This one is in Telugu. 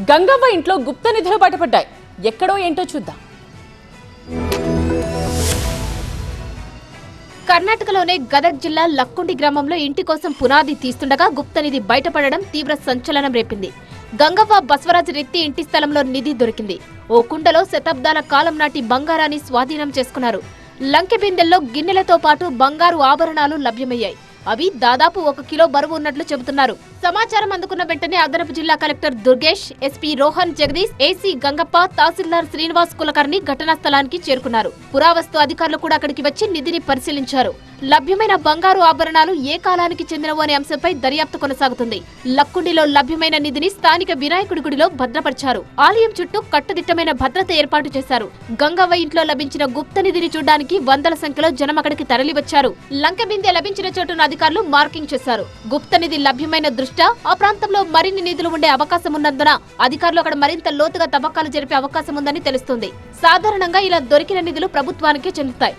గంగవ్వ ఇంట్లో గుప్త నిధులు బయటపడ్డాయి. ఎక్కడో ఏంటో చూద్దాం. కర్ణాటకలోనే గదగ్ జిల్లా లక్కుండి గ్రామంలో ఇంటి కోసం పునాది తీస్తుండగా గుప్త నిధి బయటపడడం తీవ్ర సంచలనం రేపింది. గంగవ్వ బసవరాజ్ రెత్తి ఇంటి స్థలంలో నిధి దొరికింది. ఓ కుండలో శతాబ్దాల కాలం నాటి బంగారాన్ని స్వాధీనం చేసుకున్నారు. లంకె బిందెల్లో గిన్నెలతో పాటు బంగారు ఆభరణాలు లభ్యమయ్యాయి. అవి దాదాపు 1 కిలో బరువు ఉన్నట్లు చెబుతున్నారు. సమాచారం అందుకున్న వెంటనే అదనపు జిల్లా collector Durgesh, SP Rohan Jagadish, AC Gangappa, tahsildar Srinivas Kulkarni ఘటనా స్థలానికి చేరుకున్నారు. పురావస్తు అధికారులు కూడా అక్కడికి వచ్చి నిధిని పరిశీలించారు. లభ్యమైన బంగారు ఆభరణాలు ఏ కాలానికి చెందినవో అనే అంశంపై దర్యాప్తు కొనసాగుతుంది. లక్కుండిలో లభ్యమైన నిధిని స్థానిక వినాయకుడి గుడిలో భద్రపరిచారు. ఆలయం చుట్టూ కట్టుదిట్టమైన భద్రత ఏర్పాటు చేశారు. గంగవ్వ ఇంట్లో లభించిన గుప్త నిధిని చూడడానికి వందల సంఖ్యలో జనం అక్కడికి తరలివచ్చారు. లంకె బిందె లభించిన చోటును అధికారులు మార్కింగ్ చేశారు. గుప్త నిధి లభ్యమైన దృష్ట్యా ఆ ప్రాంతంలో మరిన్ని నిధులు ఉండే అవకాశం ఉన్నందున అధికారులు అక్కడ మరింత లోతుగా తవ్వకాలు జరిపే అవకాశం ఉందని తెలుస్తుంది. సాధారణంగా ఇలా దొరికిన నిధులు ప్రభుత్వానికే చెందుతాయి.